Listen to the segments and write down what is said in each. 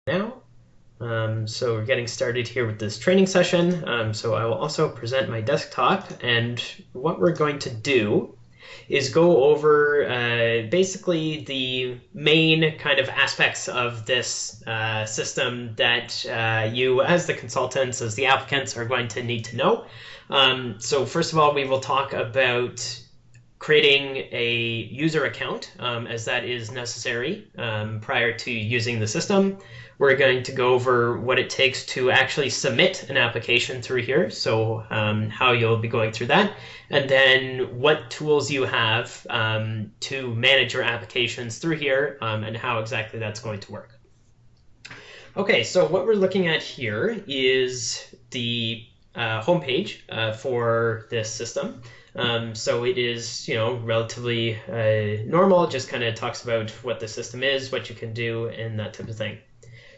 Now. So we're getting started here with this training session. So I will also present my desktop, and what we're going to do is go over basically the main kind of aspects of this system that you as the consultants, as the applicants, are going to need to know. So first of all, we will talk about creating a user account, as that is necessary prior to using the system. We're going to go over what it takes to actually submit an application through here, so how you'll be going through that, and then what tools you have to manage your applications through here, and how exactly that's going to work. Okay, so what we're looking at here is the homepage for this system. So it is, relatively normal. It just kind of talks about what the system is, what you can do, and that type of thing.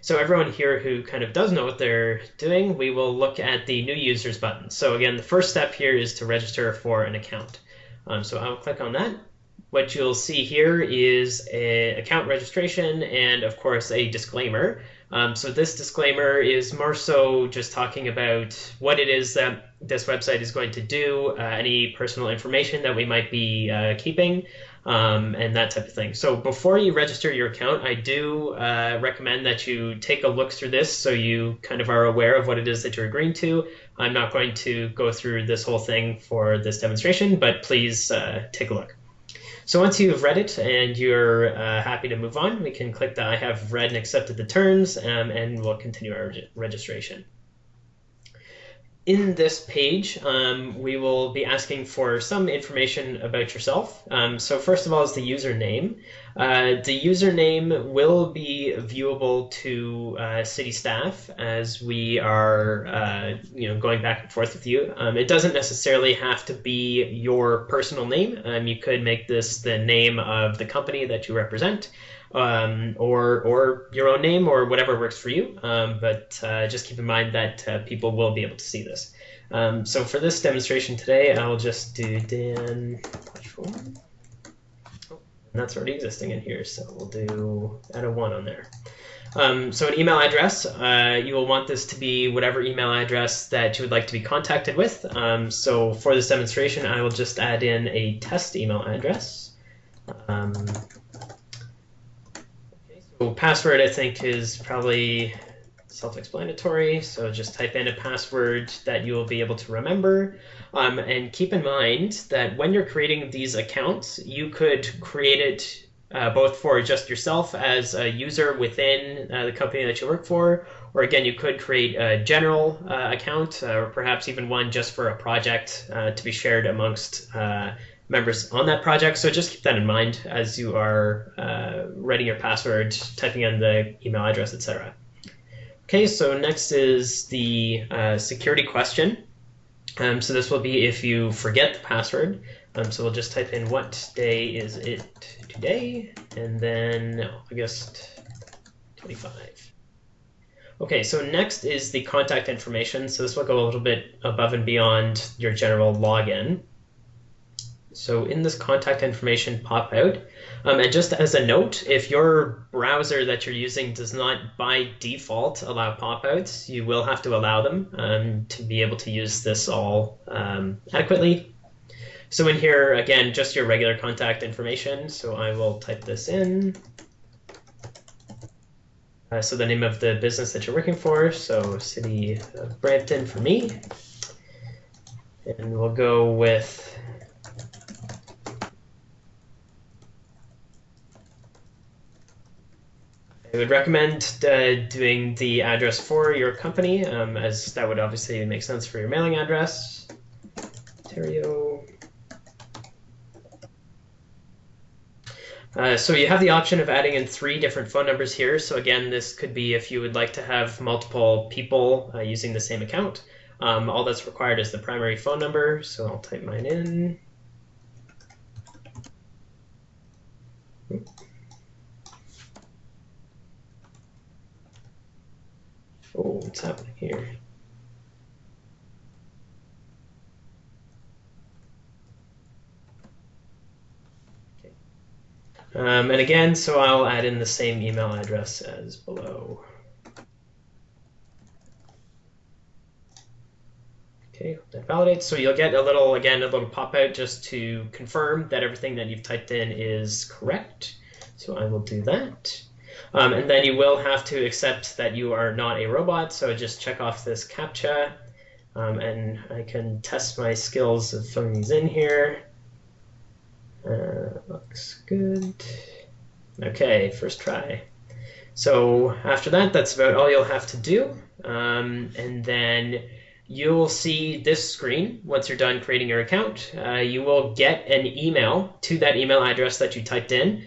So everyone here who kind of does know what they're doing, we will look at the new users button. So again, the first step here is to register for an account. So I'll click on that. What you'll see here is an account registration and of course a disclaimer. So this disclaimer is more so just talking about what it is that this website is going to do, any personal information that we might be keeping, and that type of thing. So before you register your account, I do recommend that you take a look through this so you kind of are aware of what it is that you're agreeing to. I'm not going to go through this whole thing for this demonstration, but please take a look. So once you've read it and you're happy to move on, we can click the I have read and accepted the terms, and we'll continue our registration. In this page, we will be asking for some information about yourself. So first of all is the username. The username will be viewable to city staff as we are going back and forth with you. It doesn't necessarily have to be your personal name. You could make this the name of the company that you represent. Or your own name, or whatever works for you. But just keep in mind that people will be able to see this. So for this demonstration today, I'll just do Dan. Oh, and that's already existing in here, so we'll add a 1 on there. So an email address, you will want this to be whatever email address that you would like to be contacted with. So for this demonstration, I will just add in a test email address. So password, I think, is probably self-explanatory, so just type in a password that you will be able to remember. And keep in mind that when you're creating these accounts, you could create it both for just yourself as a user within the company that you work for, or again, you could create a general account, or perhaps even one just for a project to be shared amongst members on that project. So just keep that in mind as you are writing your password, typing in the email address, etc. Okay, so next is the security question. So this will be if you forget the password. So we'll just type in what day is it today, and then August 25. Okay, so next is the contact information. So this will go a little bit above and beyond your general login. So in this contact information pop out, and just as a note, if your browser that you're using does not by default allow pop-outs, you will have to allow them to be able to use this all adequately. So in here, again, just your regular contact information. So I will type this in. So the name of the business that you're working for, so City of Brampton for me. And we'll go with I would recommend doing the address for your company, as that would obviously make sense for your mailing address. Ontario. So you have the option of adding in 3 different phone numbers here. So again, this could be if you would like to have multiple people using the same account. All that's required is the primary phone number. So I'll type mine in. Oh, what's happening here? And again, so I'll add in the same email address as below. Okay, that validates. So you'll get a little, again, a little pop-out just to confirm that everything that you've typed in is correct. So I will do that. And then you will have to accept that you are not a robot, so just check off this CAPTCHA, and I can test my skills of filling these in here. Looks good. Okay, first try. So after that, that's about all you'll have to do. And then you'll see this screen once you're done creating your account. You will get an email to that email address that you typed in.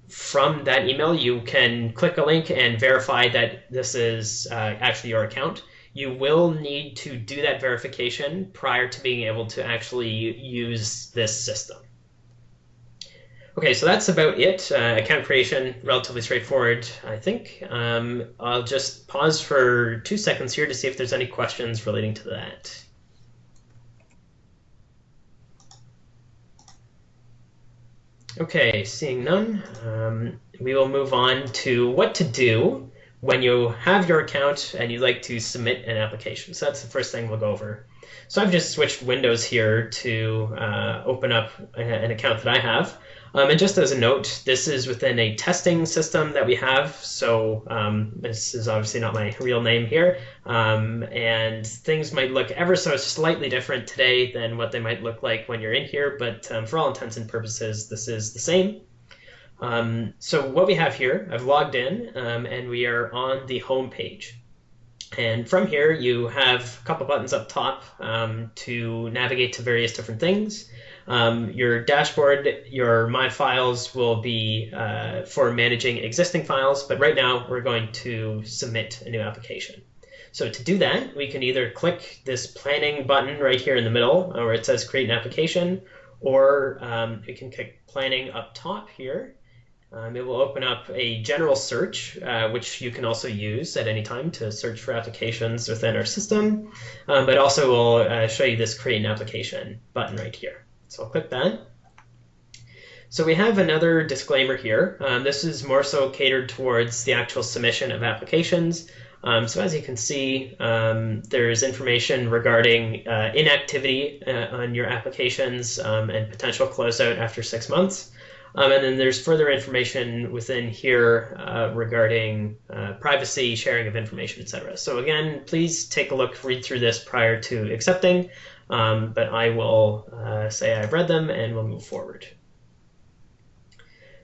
From that email, you can click a link and verify that this is actually your account. You will need to do that verification prior to being able to actually use this system. Okay, so that's about it. Account creation, relatively straightforward, I think. I'll just pause for 2 seconds here to see if there's any questions relating to that. Okay, seeing none, we will move on to what to do when you have your account and you'd like to submit an application. So that's the first thing we'll go over. So I've just switched windows here to open up an account that I have. And just as a note, this is within a testing system that we have. So this is obviously not my real name here. And things might look ever so slightly different today than what they might look like when you're in here. But for all intents and purposes, this is the same. So what we have here, I've logged in and we are on the home page. And from here, you have a couple buttons up top to navigate to various different things. Your dashboard, your My Files will be for managing existing files, but right now we're going to submit a new application. So to do that, we can either click this planning button right here in the middle where it says create an application, or we can click planning up top here. It will open up a general search, which you can also use at any time to search for applications within our system, but also will show you this create an application button right here. So I'll click that. So we have another disclaimer here. This is more so catered towards the actual submission of applications. So as you can see, there's information regarding inactivity on your applications and potential closeout after 6 months. And then there's further information within here regarding privacy, sharing of information, etc. So again, please take a look, read through this prior to accepting, but I will say I've read them and we'll move forward.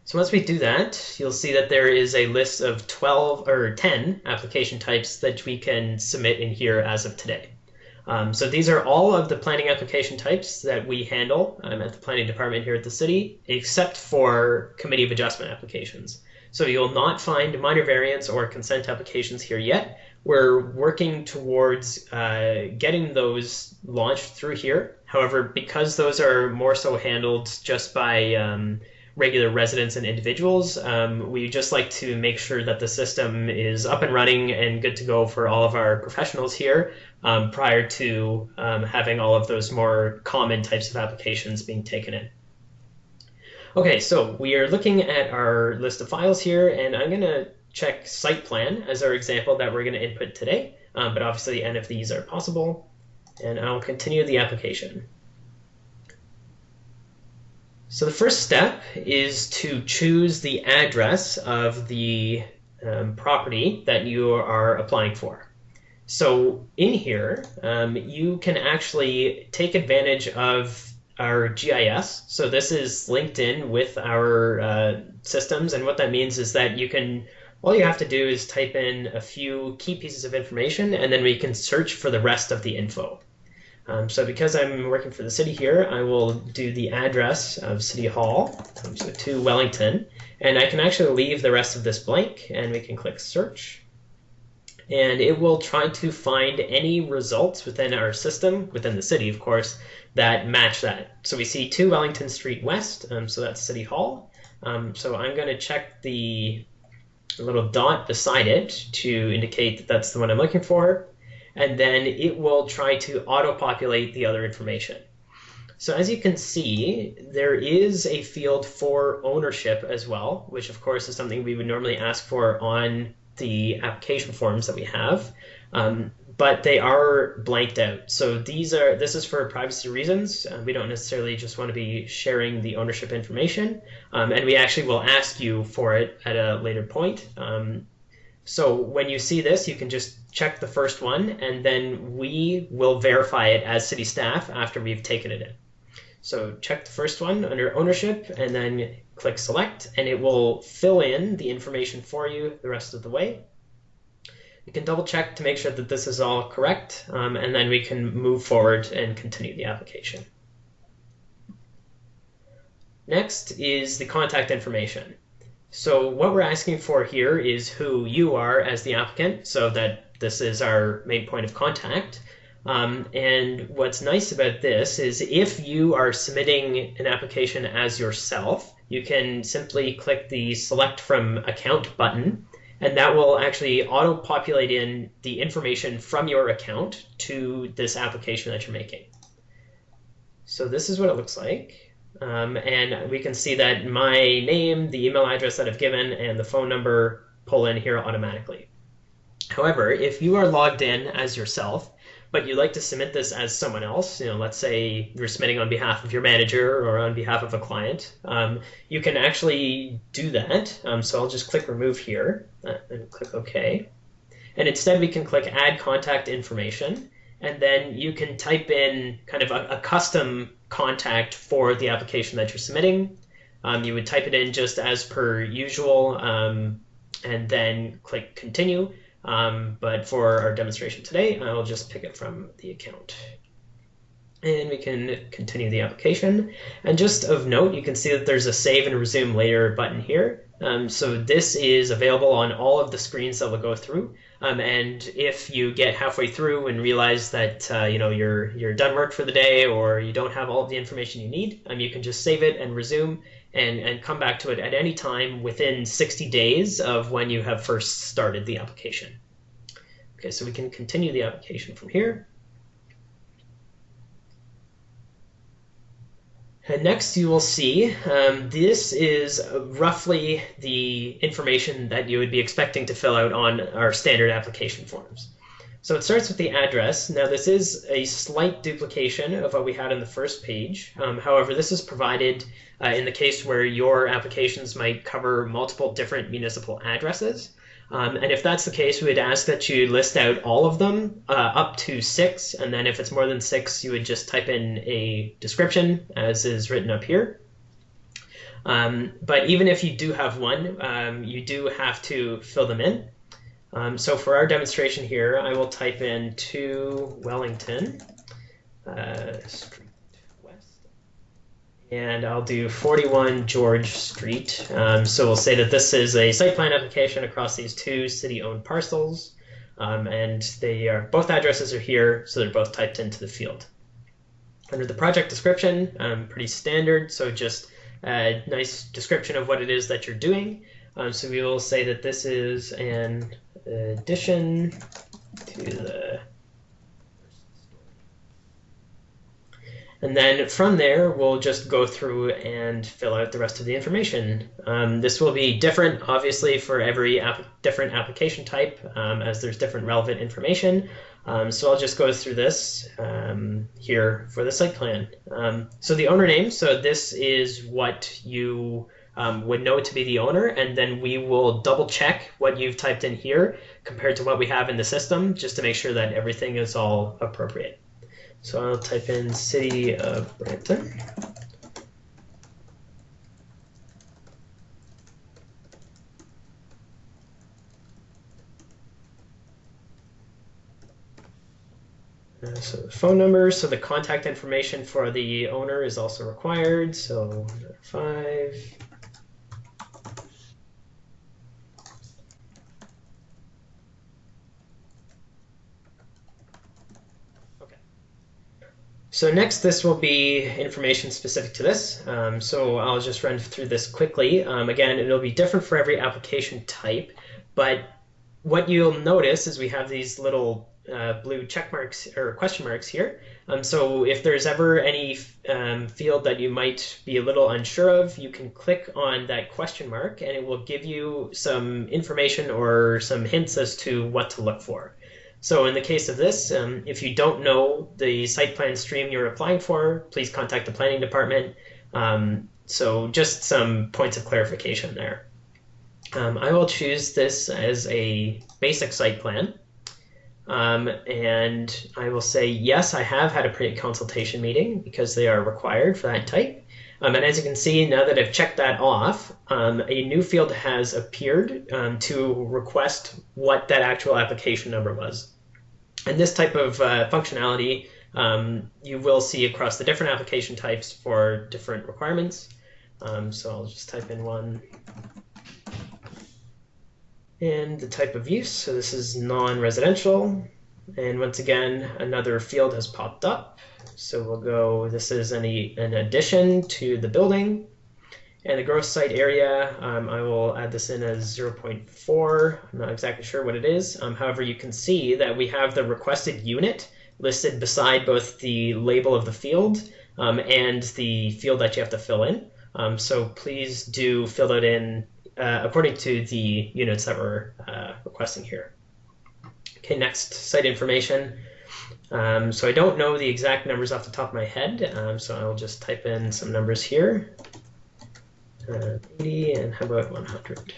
So once we do that, you'll see that there is a list of 10 application types that we can submit in here as of today. So these are all of the planning application types that we handle at the planning department here at the city, except for committee of adjustment applications. So you'll not find minor variance or consent applications here yet. We're working towards getting those launched through here. However, because those are more so handled just by regular residents and individuals, we just like to make sure that the system is up and running and good to go for all of our professionals here prior to having all of those more common types of applications being taken in. Okay, so we are looking at our list of files here, and I'm going to check site plan as our example that we're going to input today, but obviously any of these are possible, and I'll continue the application. So the first step is to choose the address of the property that you are applying for. So in here, you can actually take advantage of our GIS. So this is linked in with our systems, and what that means is that all you have to do is type in a few key pieces of information, and then we can search for the rest of the info. So because I'm working for the city here, I will do the address of City Hall, so to Wellington, and I can actually leave the rest of this blank, and we can click search. And it will try to find any results within our system, within the city, of course, that match that. So we see 2 Wellington Street West, so that's City Hall. So I'm going to check the little dot beside it to indicate that that's the one I'm looking for. And then it will try to auto-populate the other information. So as you can see, there is a field for ownership as well, which of course is something we would normally ask for on the application forms that we have. but they are blanked out. So this is for privacy reasons. We don't necessarily just want to be sharing the ownership information, and we actually will ask you for it at a later point. So when you see this, you can just check the first one, and then we will verify it as city staff after we've taken it in. So check the first one under ownership, and then click select, and it will fill in the information for you the rest of the way. You can double check to make sure that this is all correct, and then we can move forward and continue the application. Next is the contact information. So what we're asking for here is who you are as the applicant, so that this is our main point of contact. And what's nice about this is if you are submitting an application as yourself, you can simply click the Select from Account button, and that will actually auto-populate in the information from your account to this application that you're making. So this is what it looks like. And we can see that my name, the email address that I've given, and the phone number pull in here automatically. However, if you are logged in as yourself, but you'd like to submit this as someone else, let's say you're submitting on behalf of your manager or on behalf of a client, you can actually do that. So I'll just click remove here and click OK. And instead we can click add contact information, and then you can type in kind of a custom contact for the application that you're submitting. You would type it in just as per usual, and then click continue. But for our demonstration today, I'll just pick it from the account. And we can continue the application. And just of note, you can see that there's a save and resume later button here. So this is available on all of the screens that we'll go through. And if you get halfway through and realize that you're done work for the day, or you don't have all of the information you need, you can just save it and resume and come back to it at any time within 60 days of when you have first started the application. Okay, so we can continue the application from here. And next you will see this is roughly the information that you would be expecting to fill out on our standard application forms. So it starts with the address. Now this is a slight duplication of what we had on the first page. However, this is provided in the case where your applications might cover multiple different municipal addresses. And if that's the case, we would ask that you list out all of them up to 6, and then if it's more than 6, you would just type in a description as is written up here. But even if you do have one, you do have to fill them in. So for our demonstration here, I will type in 2 Wellington Street West, and I'll do 41 George Street. So we'll say that this is a site plan application across these 2 city-owned parcels, and both addresses are here, so they're both typed into the field. Under the project description, pretty standard, so just a nice description of what it is that you're doing. So we will say that this is an addition to the first story. And then from there, we'll just go through and fill out the rest of the information. This will be different, obviously, for every different application type, as there's different relevant information. So I'll just go through this here for the site plan. So the owner name, so this is what you would know to be the owner, and then we will double check what you've typed in here compared to what we have in the system, just to make sure that everything is all appropriate. So I'll type in City of Brampton. So the phone number, so the contact information for the owner is also required, so 5. So next, this will be information specific to this. So I'll just run through this quickly. Again, it'll be different for every application type, but what you'll notice is we have these little blue check marks or question marks here. So if there's ever any field that you might be a little unsure of, you can click on that question mark and it will give you some information or some hints as to what to look for. So in the case of this, if you don't know the site plan stream you're applying for, please contact the planning department. So just some points of clarification there. I will choose this as a basic site plan. And I will say, yes, I have had a pre-consultation meeting because they are required for that type. And as you can see, now that I've checked that off, a new field has appeared to request what that actual application number was. And this type of functionality you will see across the different application types for different requirements. So I'll just type in one. And the type of use, so this is non-residential. And once again, another field has popped up. So we'll go, this is an addition to the building. And the gross site area, I will add this in as 0.4. I'm not exactly sure what it is. However, you can see that we have the requested unit listed beside both the label of the field and the field that you have to fill in. So please do fill that in according to the units that we're requesting here. Okay, next, site information. So I don't know the exact numbers off the top of my head, so I'll just type in some numbers here. 80 and how about 100?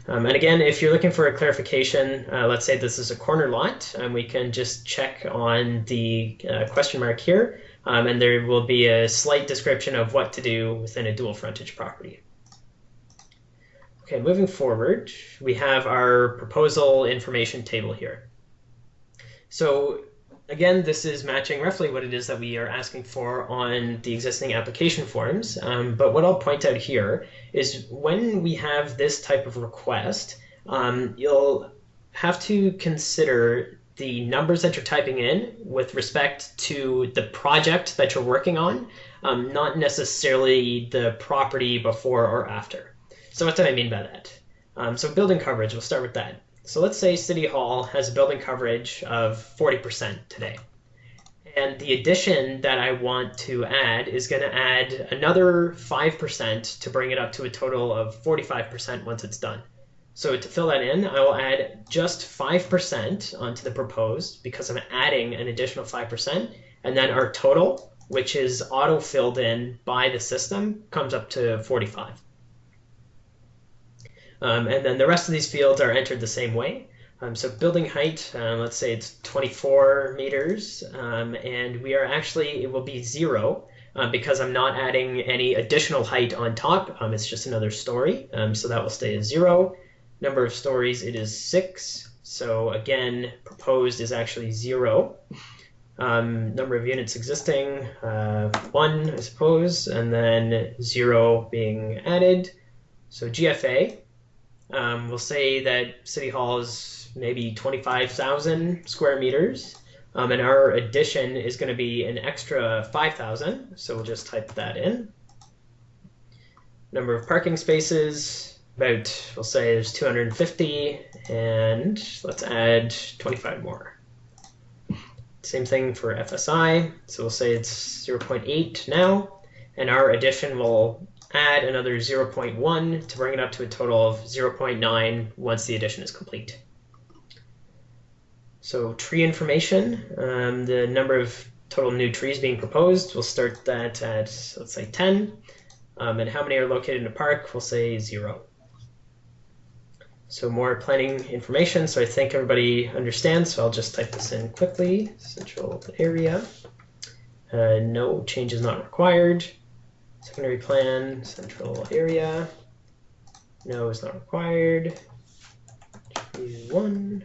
And again, if you're looking for a clarification, let's say this is a corner lot, we can just check on the question mark here, and there will be a slight description of what to do within a dual frontage property. Okay, moving forward, we have our proposal information table here. So again, this is matching roughly what it is that we are asking for on the existing application forms. But what I'll point out here is when we have this type of request, you'll have to consider the numbers that you're typing in with respect to the project that you're working on, not necessarily the property before or after. So what do I mean by that? So building coverage, we'll start with that. So let's say City Hall has a building coverage of 40% today. And the addition that I want to add is going to add another 5% to bring it up to a total of 45% once it's done. So to fill that in, I will add just 5% onto the proposed because I'm adding an additional 5%. And then our total, which is auto-filled in by the system, comes up to 45. And then the rest of these fields are entered the same way. So building height, let's say it's 24 meters, and we are actually, it will be 0 because I'm not adding any additional height on top. It's just another story, so that will stay as 0. Number of stories, it is 6. So again, proposed is actually 0. Number of units existing, 1, I suppose, and then 0 being added. So GFA. We'll say that City Hall is maybe 25,000 square meters, and our addition is going to be an extra 5,000, so we'll just type that in. Number of parking spaces, about, we'll say there's 250, and let's add 25 more. Same thing for FSI, so we'll say it's 0.8 now, and our addition will add another 0.1 to bring it up to a total of 0.9 once the addition is complete. So tree information, the number of total new trees being proposed, we'll start that at, let's say 10. And how many are located in a park, we'll say 0. So more planning information, so I think everybody understands, so I'll just type this in quickly. Central area, no changes not required. Secondary plan, central area, no is not required. 1.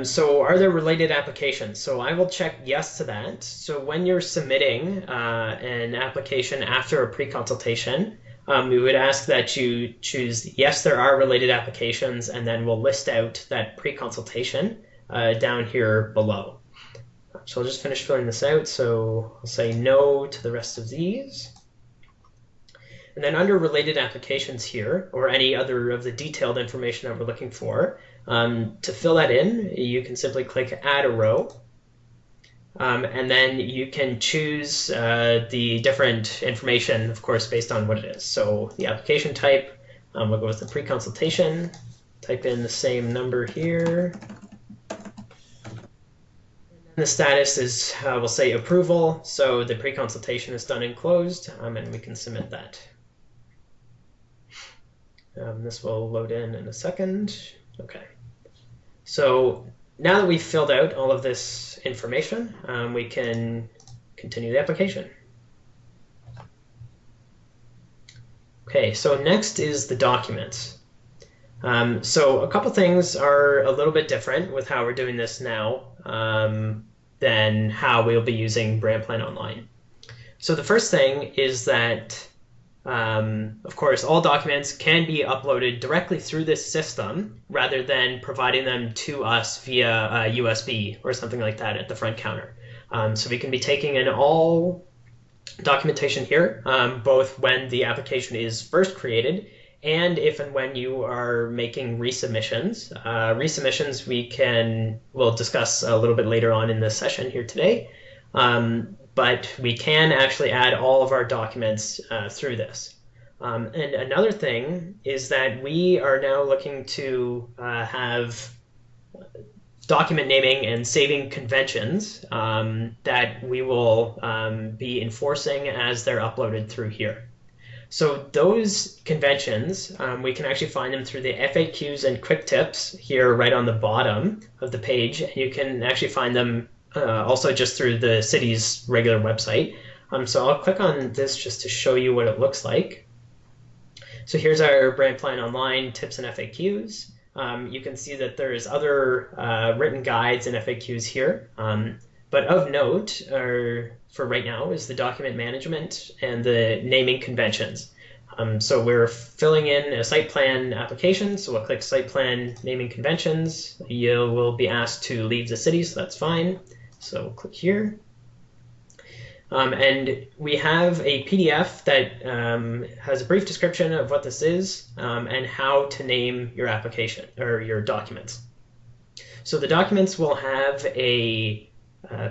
So are there related applications? So I will check yes to that. So when you're submitting an application after a pre-consultation, we would ask that you choose yes, there are related applications, and then we'll list out that pre-consultation down here below. So I'll just finish filling this out. So I'll say no to the rest of these. And then under related applications here, or any other of the detailed information that we're looking for, to fill that in, you can simply click add a row. And then you can choose the different information, of course, based on what it is. So the application type, we'll go with the pre-consultation. type in the same number here. The status is, we'll say approval, so the pre-consultation is done and closed, and we can submit that. This will load in a second. Okay. So now that we've filled out all of this information, we can continue the application. Okay, so next is the documents. So a couple things are a little bit different with how we're doing this now than how we'll be using BramPlanOnline. So the first thing is that, of course, all documents can be uploaded directly through this system rather than providing them to us via USB or something like that at the front counter. So we can be taking in all documentation here, both when the application is first created and if and when you are making resubmissions. Resubmissions we'll discuss a little bit later on in this session here today, but we can actually add all of our documents through this. And another thing is that we are now looking to have document naming and saving conventions that we will be enforcing as they're uploaded through here. So those conventions, we can actually find them through the FAQs and quick tips here right on the bottom of the page. And you can actually find them also just through the city's regular website. So I'll click on this just to show you what it looks like. So here's our BramPlanOnline tips and FAQs. You can see that there's other written guides and FAQs here. But of note, for right now, is the document management and the naming conventions. So we're filling in a site plan application, so we'll click site plan naming conventions. You will be asked to leave the city, so that's fine. So we'll click here. And we have a PDF that has a brief description of what this is and how to name your application or your documents. So the documents will have a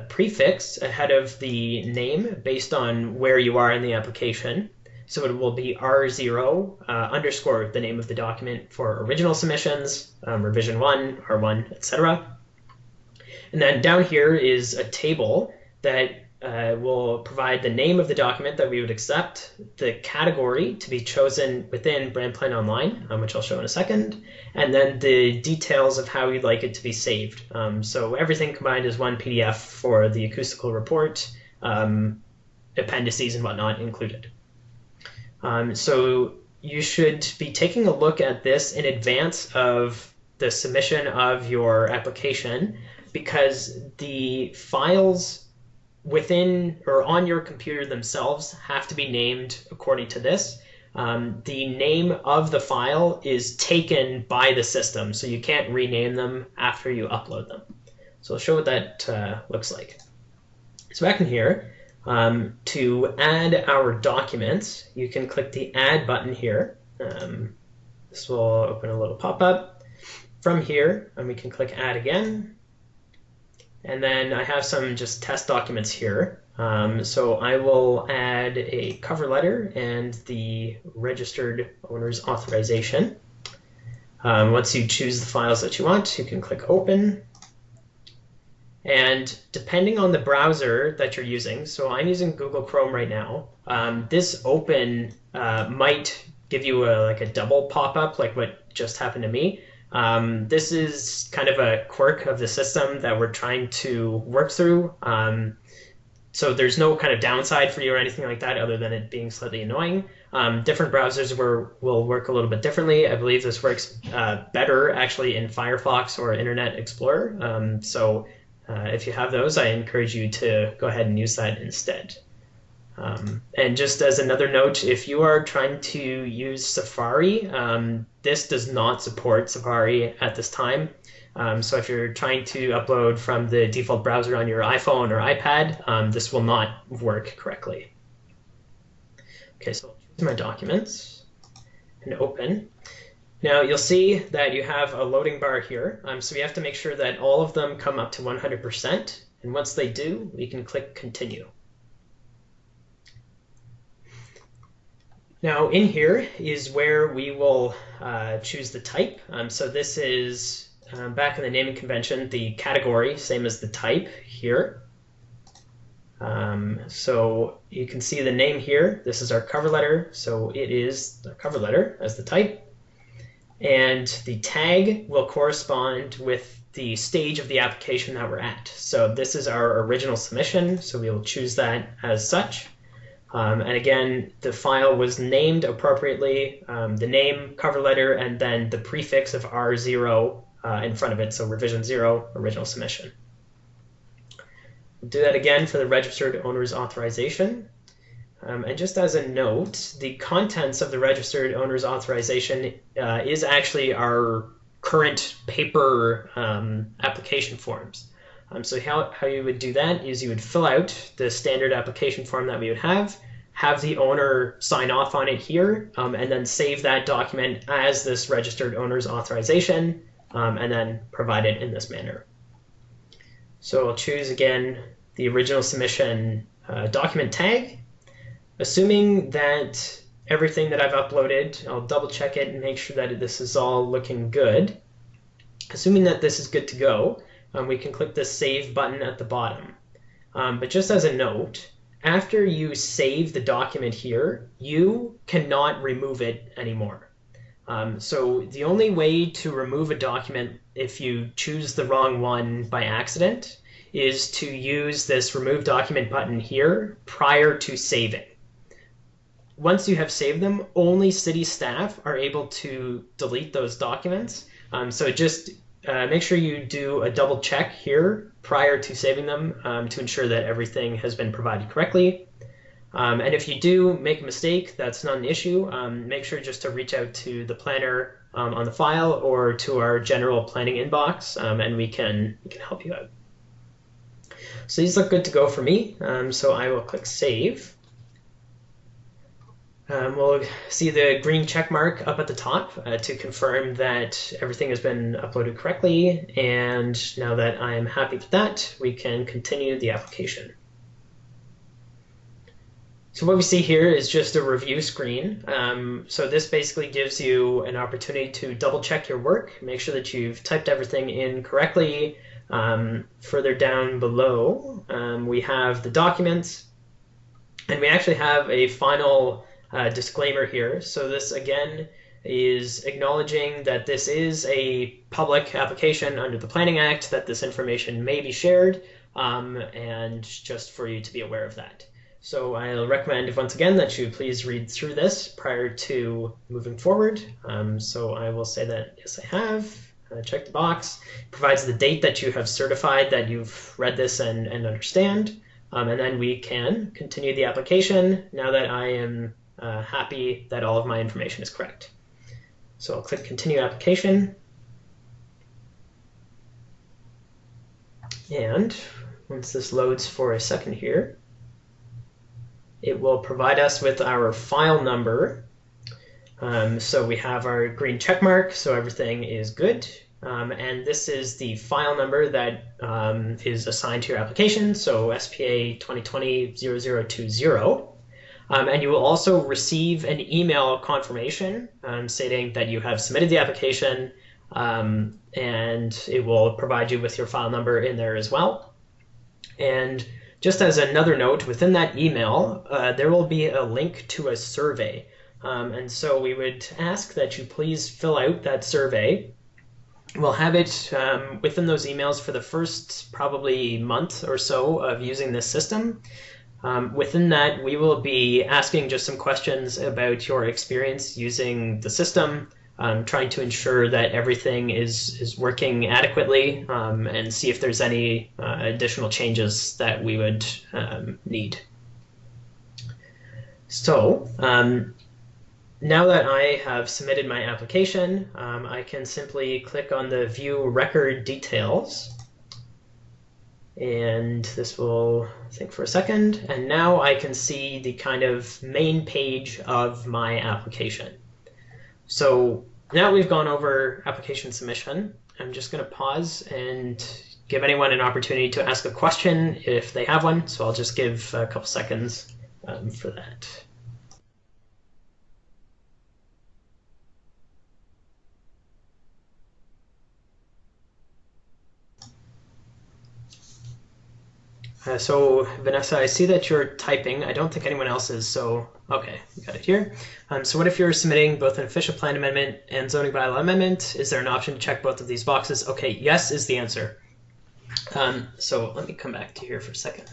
prefix ahead of the name based on where you are in the application. So it will be R0 underscore the name of the document for original submissions, revision 1, R1, etc. And then down here is a table that will provide the name of the document that we would accept, the category to be chosen within BramPlanOnline, which I'll show in a second, and then the details of how you'd like it to be saved. So everything combined is one PDF for the acoustical report, appendices and whatnot included. So you should be taking a look at this in advance of the submission of your application, because the files within or on your computer themselves have to be named according to this. The name of the file is taken by the system, so you can't rename them after you upload them. So I'll show what that looks like. So back in here, to add our documents, you can click the Add button here. This will open a little pop-up. From here, we can click Add again. And then I have some just test documents here. So I will add a cover letter and the registered owner's authorization. Once you choose the files that you want, you can click Open. And depending on the browser that you're using, so I'm using Google Chrome right now, this Open might give you like a double pop-up like what just happened to me. This is kind of a quirk of the system that we're trying to work through. So there's no kind of downside for you or anything like that other than it being slightly annoying. Different browsers will work a little bit differently. I believe this works better actually in Firefox or Internet Explorer. So if you have those, I encourage you to go ahead and use that instead. And just as another note, if you are trying to use Safari, this does not support Safari at this time. So if you're trying to upload from the default browser on your iPhone or iPad, this will not work correctly. Okay, so I'll choose my documents and open. Now you'll see that you have a loading bar here. So we have to make sure that all of them come up to 100%. And once they do, we can click Continue. Now in here is where we will choose the type. So this is back in the naming convention, the category, same as the type here. So you can see the name here. This is our cover letter, so it is the cover letter as the type. And the tag will correspond with the stage of the application that we're at. So this is our original submission, so we will choose that as such. And again, the file was named appropriately, the name, cover letter, and then the prefix of R0 in front of it, so revision 0, original submission. We'll do that again for the registered owner's authorization. And just as a note, the contents of the registered owner's authorization is actually our current paper application forms. So how you would do that is you would fill out the standard application form that we would have the owner sign off on it here, and then save that document as this registered owner's authorization, and then provide it in this manner. So I'll choose again the original submission document tag. Assuming that everything that I've uploaded, I'll double check it and make sure that this is all looking good. Assuming that this is good to go, we can click the Save button at the bottom. But just as a note, after you save the document here, you cannot remove it anymore. So the only way to remove a document if you choose the wrong one by accident is to use this Remove Document button here prior to saving. Once you have saved them, only city staff are able to delete those documents. So just make sure you do a double check here prior to saving them to ensure that everything has been provided correctly. And if you do make a mistake, that's not an issue. Make sure just to reach out to the planner on the file or to our general planning inbox, and we can help you out. So these look good to go for me. So I will click Save. We'll see the green check mark up at the top to confirm that everything has been uploaded correctly. And now that I am happy with that, we can continue the application. So what we see here is just a review screen. So this basically gives you an opportunity to double check your work, make sure that you've typed everything in correctly. Further down below, we have the documents, and we actually have a final disclaimer here. So this again is acknowledging that this is a public application under the Planning Act, that this information may be shared, and just for you to be aware of that. So I'll recommend once again that you please read through this prior to moving forward. So I will say that yes, I have. Check the box. It provides the date that you have certified that you've read this and understand. And then we can continue the application now that I am happy that all of my information is correct. So I'll click Continue Application. And once this loads for a second here, it will provide us with our file number. So we have our green check mark, so everything is good. And this is the file number that is assigned to your application, so SPA 2020-0020. And you will also receive an email confirmation stating that you have submitted the application, and it will provide you with your file number in there as well. And just as another note, within that email, there will be a link to a survey. And so we would ask that you please fill out that survey. We'll have it within those emails for the first probably month or so of using this system. Within that, we will be asking just some questions about your experience using the system, trying to ensure that everything is working adequately, and see if there's any additional changes that we would need. So now that I have submitted my application, I can simply click on the View Record Details. And this will think for a second. And now I can see the kind of main page of my application. So now we've gone over application submission. I'm just going to pause and give anyone an opportunity to ask a question if they have one. So I'll just give a couple seconds for that. So Vanessa, I see that you're typing. I don't think anyone else is, so okay, we got it here. So what if you're submitting both an official plan amendment and zoning bylaw amendment? Is there an option to check both of these boxes? Okay, yes is the answer. So let me come back to here for a second.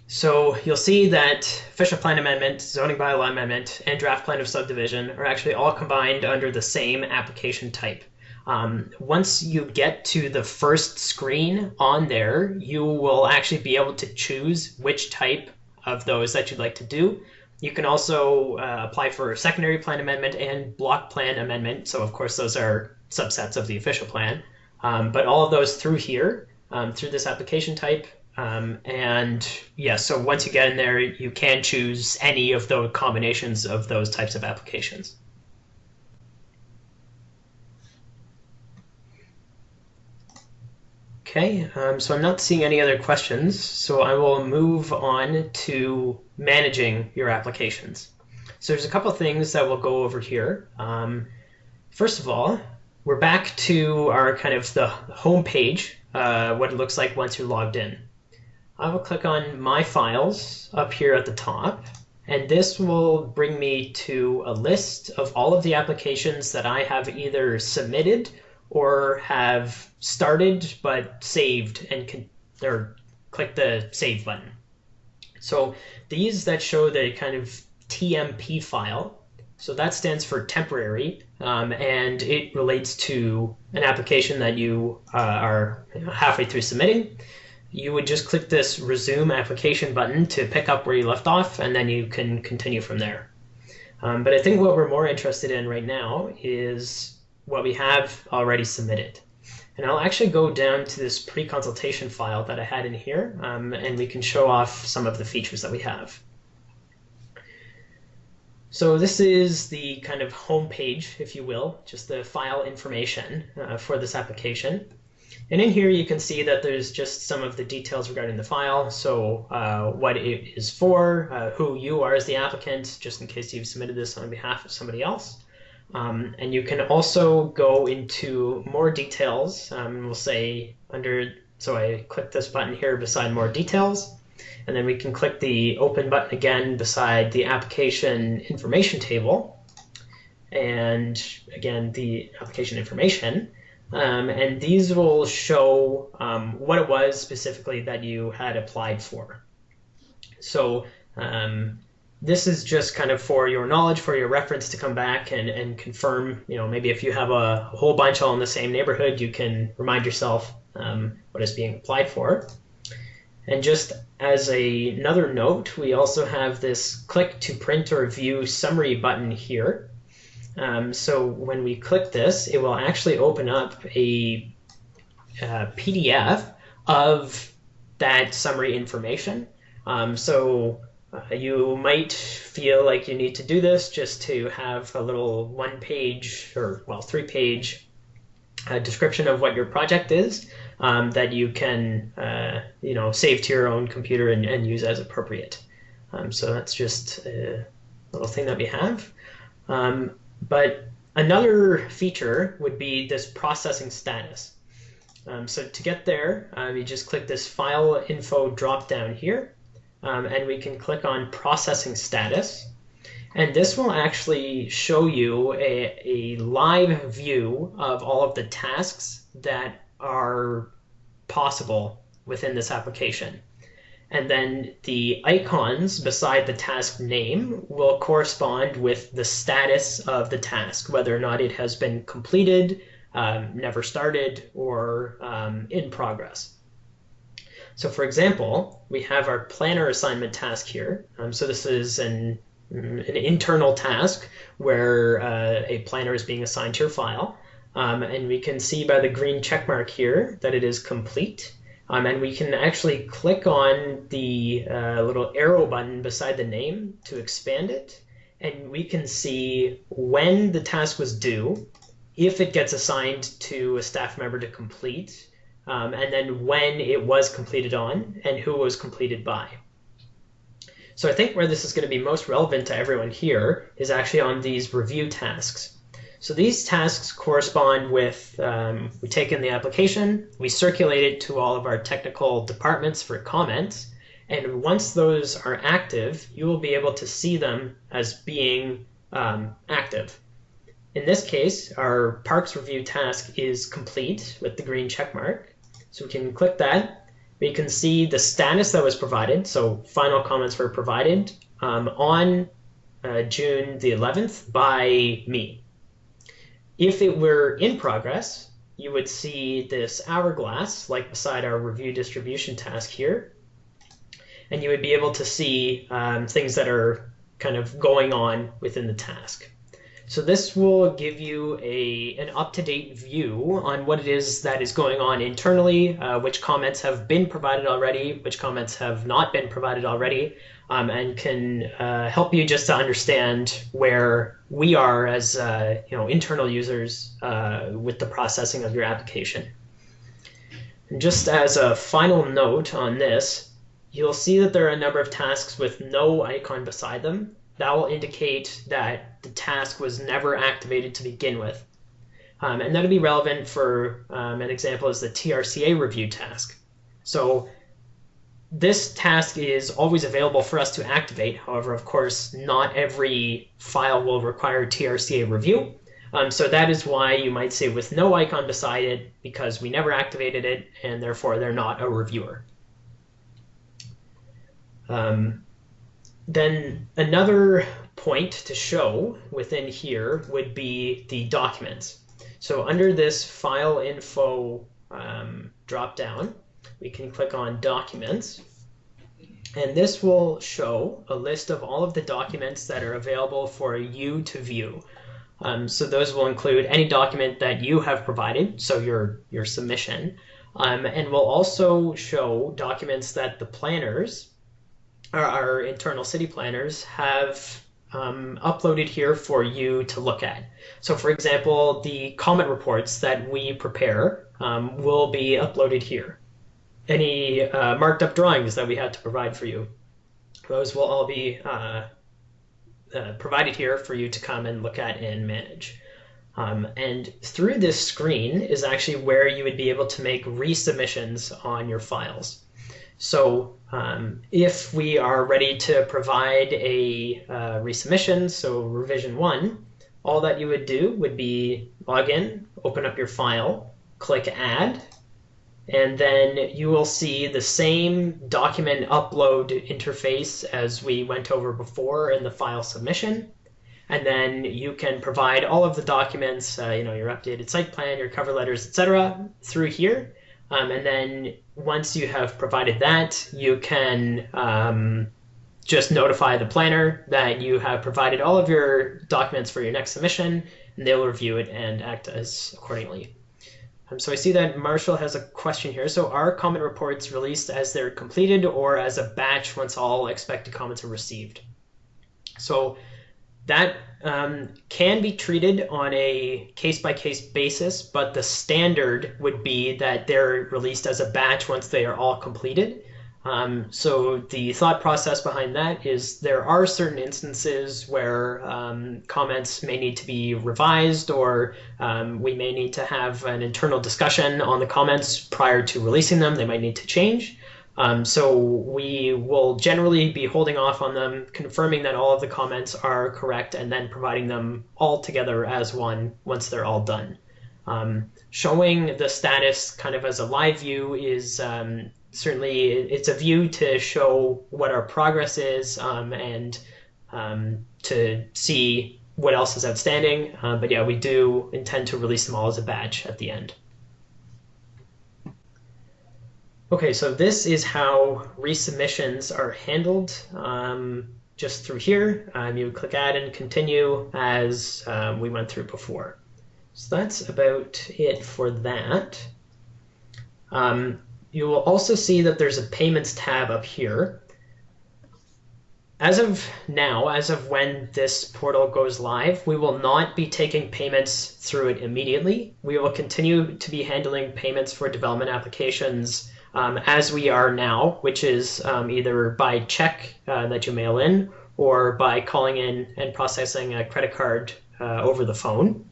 So you'll see that official plan amendment, zoning bylaw amendment, and draft plan of subdivision are actually all combined under the same application type. Once you get to the first screen on there, you will actually be able to choose which type of those that you'd like to do. You can also apply for a secondary plan amendment and block plan amendment. So of course those are subsets of the official plan. But all of those through here, through this application type. And yeah, so once you get in there, you can choose any of the combinations of those types of applications. Okay, so I'm not seeing any other questions, so I will move on to managing your applications. So there's a couple of things that we'll go over here. First of all, we're back to our kind of the home page, what it looks like once you're logged in. I will click on My Files up here at the top, and this will bring me to a list of all of the applications that I have either submitted or have started but saved and or click the Save button. So these that show the kind of TMP file, so that stands for temporary, and it relates to an application that you are halfway through submitting. You would just click this Resume Application button to pick up where you left off, and then you can continue from there. But I think what we're more interested in right now is what we have already submitted. And I'll actually go down to this pre-consultation file that I had in here, and we can show off some of the features that we have. So this is the kind of home page, if you will, just the file information for this application. And in here you can see that there's just some of the details regarding the file, so what it is for, who you are as the applicant, just in case you've submitted this on behalf of somebody else. And you can also go into more details. We'll say so I click this button here beside more details, and then we can click the open button again beside the application information table, and again the application information. And these will show what it was specifically that you had applied for. So this is just kind of for your knowledge, for your reference to come back and confirm, maybe if you have a whole bunch all in the same neighborhood, you can remind yourself what is being applied for. And just as another note, we also have this click to print or view summary button here. So when we click this, it will actually open up a PDF of that summary information. So you might feel like you need to do this just to have a little 1-page or 3-page description of what your project is that you can save to your own computer and use as appropriate. So that's just a little thing that we have. But another feature would be this processing status. So to get there, you just click this File Info drop down here, and we can click on Processing Status. And this will actually show you a live view of all of the tasks that are possible within this application. And then the icons beside the task name will correspond with the status of the task, whether or not it has been completed, never started, or in progress. So for example, we have our planner assignment task here. So this is an internal task where a planner is being assigned to your file. And we can see by the green check mark here that it is complete. And we can actually click on the little arrow button beside the name to expand it. And we can see when the task was due, if it gets assigned to a staff member to complete, and then when it was completed on and who it was completed by. So I think where this is going to be most relevant to everyone here is actually on these review tasks. So these tasks correspond with, we take in the application, we circulate it to all of our technical departments for comments, and once those are active, you will be able to see them as being active. In this case, our Parks Review task is complete with the green check mark. So we can click that. We can see the status that was provided, so final comments were provided on June the 11th by me. If it were in progress, you would see this hourglass, like beside our review distribution task here, and you would be able to see things that are kind of going on within the task. So this will give you an up-to-date view on what it is that is going on internally, which comments have been provided already, which comments have not been provided already, and can help you just to understand where we are as internal users with the processing of your application. And just as a final note on this, you'll see that there are a number of tasks with no icon beside them. That will indicate that the task was never activated to begin with. And that'll be relevant for an example is the TRCA review task. So this task is always available for us to activate. However, of course, not every file will require TRCA review. So that is why you might say with no icon beside it, because we never activated it, and therefore they're not a reviewer. Then another point to show within here would be the documents. So under this file info drop down, we can click on documents, and this will show a list of all of the documents that are available for you to view. So those will include any document that you have provided, so your submission, and will also show documents that the planners, our internal city planners, have uploaded here for you to look at. So for example, the comment reports that we prepare will be uploaded here. Any marked up drawings that we had to provide for you, those will all be provided here for you to come and look at and manage. And through this screen is actually where you would be able to make resubmissions on your files. So if we are ready to provide a resubmission, so revision 1, all that you would do would be log in, open up your file, click add, and then you will see the same document upload interface as we went over before in the file submission. And then you can provide all of the documents, your updated site plan, your cover letters, etc., through here. And then once you have provided that, you can just notify the planner that you have provided all of your documents for your next submission, and they'll review it and act as accordingly. So I see that Marshall has a question here. So are comment reports released as they're completed or as a batch once all expected comments are received? So that can be treated on a case-by-case basis, but the standard would be that they're released as a batch once they are all completed. So the thought process behind that is there are certain instances where comments may need to be revised, or we may need to have an internal discussion on the comments prior to releasing them. They might need to change. So we will generally be holding off on them, confirming that all of the comments are correct, and then providing them all together as one once they're all done. Showing the status kind of as a live view is certainly, it's a view to show what our progress is and to see what else is outstanding. But yeah, we do intend to release them all as a batch at the end. Okay, so this is how resubmissions are handled just through here. You would click add and continue as we went through before. So that's about it for that. You will also see that there's a payments tab up here. As of now, as of when this portal goes live, we will not be taking payments through it immediately. We will continue to be handling payments for development applications as we are now, which is either by check that you mail in or by calling in and processing a credit card over the phone.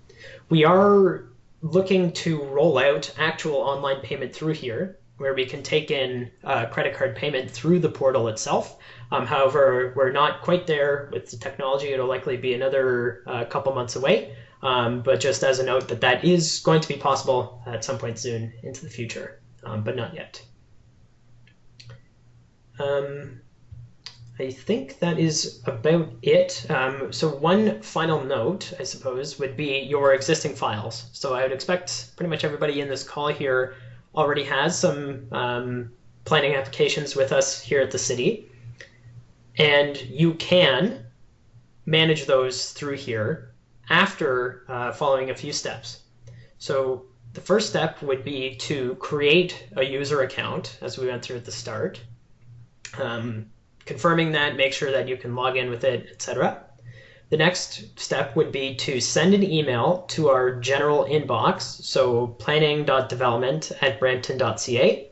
We are looking to roll out actual online payment through here, where we can take in credit card payment through the portal itself. However, we're not quite there with the technology. It'll likely be another couple months away. But just as a note that is going to be possible at some point soon into the future, but not yet. I think that is about it. So one final note, I suppose, would be your existing files. So I would expect pretty much everybody in this call here already has some planning applications with us here at the city. And you can manage those through here after following a few steps. So the first step would be to create a user account, as we went through at the start. Confirming that, make sure that you can log in with it, etc. The next step would be to send an email to our general inbox, so planning.development@brampton.ca.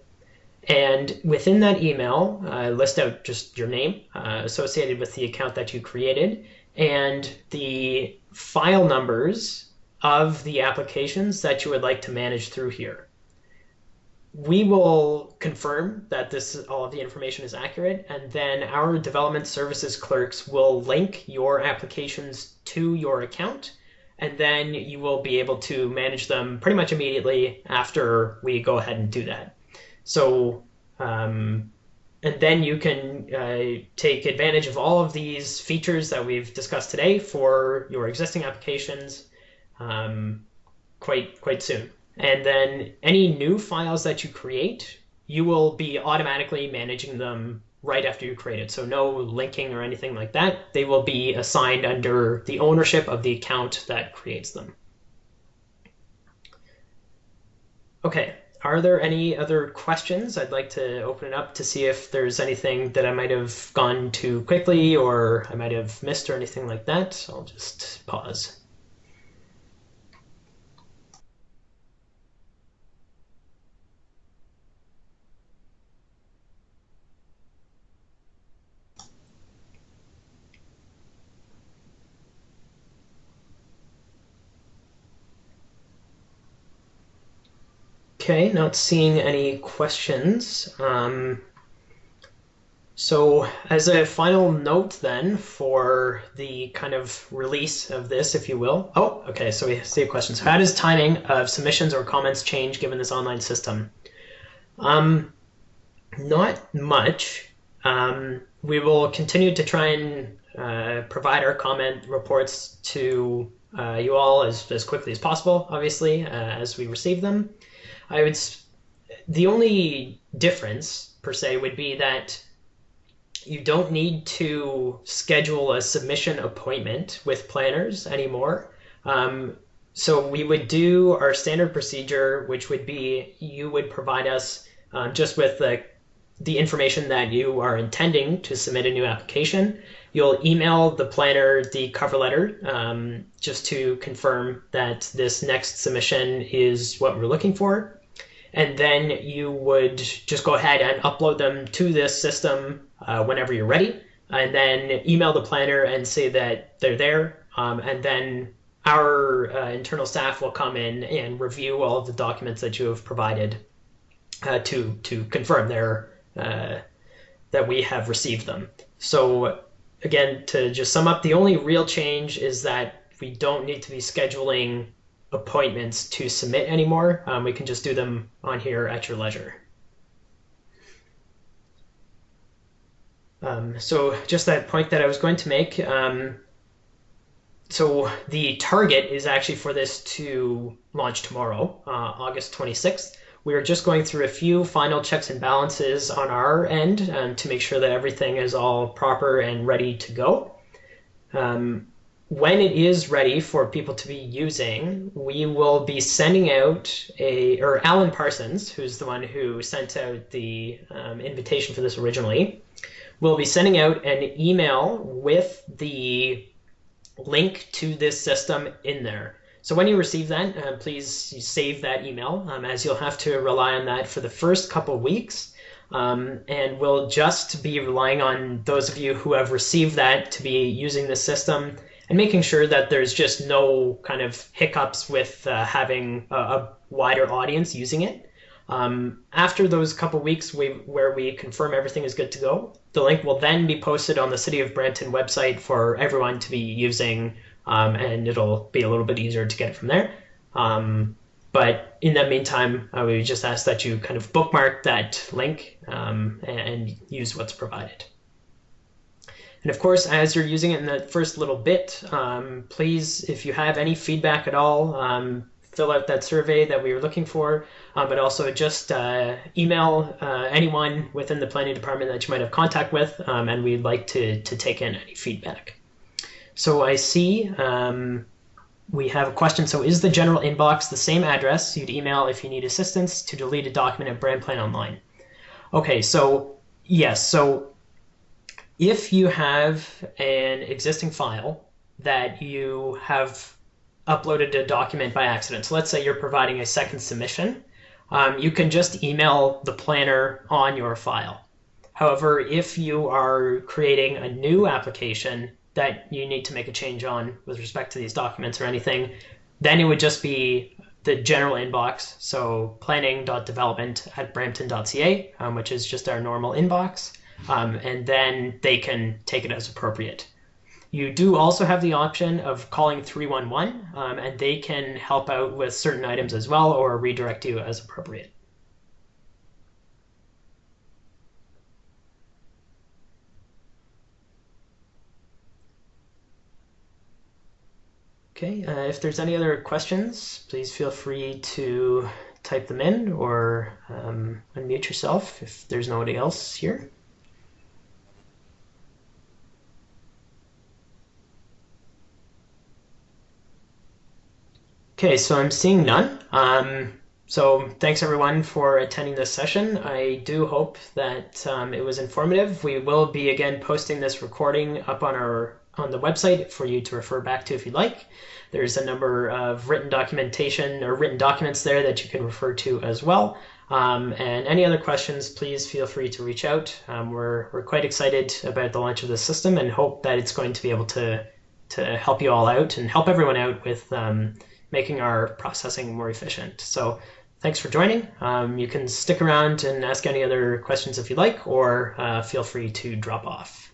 And within that email, list out just your name associated with the account that you created and the file numbers of the applications that you would like to manage through here. We will confirm that all of the information is accurate, and then our development services clerks will link your applications to your account, and then you will be able to manage them pretty much immediately after we go ahead and do that. So, and then you can take advantage of all of these features that we've discussed today for your existing applications quite soon. And then any new files that you create, you will be automatically managing them right after you create it. So no linking or anything like that. They will be assigned under the ownership of the account that creates them. Okay, are there any other questions? I'd like to open it up to see if there's anything that I might have gone too quickly or I might have missed or anything like that. So I'll just pause. Okay, not seeing any questions. So as a final note then for the kind of release of this, if you will. Oh, okay, so we see a question. So how does timing of submissions or comments change given this online system? Not much. We will continue to try and provide our comment reports to you all as quickly as possible, obviously, as we receive them. The only difference, per se, would be that you don't need to schedule a submission appointment with planners anymore. So we would do our standard procedure, which would be you would provide us just with the information that you are intending to submit a new application. You'll email the planner the cover letter just to confirm that this next submission is what we're looking for. And then you would just go ahead and upload them to this system whenever you're ready, and then email the planner and say that they're there. And then our internal staff will come in and review all of the documents that you have provided to confirm that we have received them. So again, to just sum up, the only real change is that we don't need to be scheduling appointments to submit anymore. We can just do them on here at your leisure. So just that point that I was going to make. So the target is actually for this to launch tomorrow, August 26th. We are just going through a few final checks and balances on our end to make sure that everything is all proper and ready to go. When it is ready for people to be using, we will be sending out or Alan Parsons, who's the one who sent out the invitation for this originally, will be sending out an email with the link to this system in there. So when you receive that, please save that email, as you'll have to rely on that for the first couple weeks. And we'll just be relying on those of you who have received that to be using the system. and making sure that there's just no kind of hiccups with having a wider audience using it. After those couple weeks where we confirm everything is good to go, the link will then be posted on the City of Brampton website for everyone to be using, and it'll be a little bit easier to get it from there. But in the meantime, we just ask that you kind of bookmark that link and use what's provided. And of course, as you're using it in the first little bit, please, if you have any feedback at all, fill out that survey that we were looking for, but also just email anyone within the planning department that you might have contact with, and we'd like to take in any feedback. So I see we have a question. So is the general inbox the same address you'd email if you need assistance to delete a document at BramPlanOnline? Okay, so yes. So if you have an existing file that you have uploaded a document by accident, so let's say you're providing a second submission, you can just email the planner on your file. However, if you are creating a new application that you need to make a change on with respect to these documents or anything, then it would just be the general inbox, so planning.development@brampton.ca, which is just our normal inbox, and then they can take it as appropriate. You do also have the option of calling 311, and they can help out with certain items as well, or redirect you as appropriate. Okay, if there's any other questions, please feel free to type them in or unmute yourself if there's nobody else here. Okay, so I'm seeing none. So thanks everyone for attending this session. I do hope that it was informative. We will be again posting this recording up on the website for you to refer back to if you'd like. There's a number of written documentation or written documents there that you can refer to as well. And any other questions, please feel free to reach out. We're quite excited about the launch of this system and hope that it's going to be able to help you all out and help everyone out with making our processing more efficient. So thanks for joining. You can stick around and ask any other questions if you'd like, or feel free to drop off.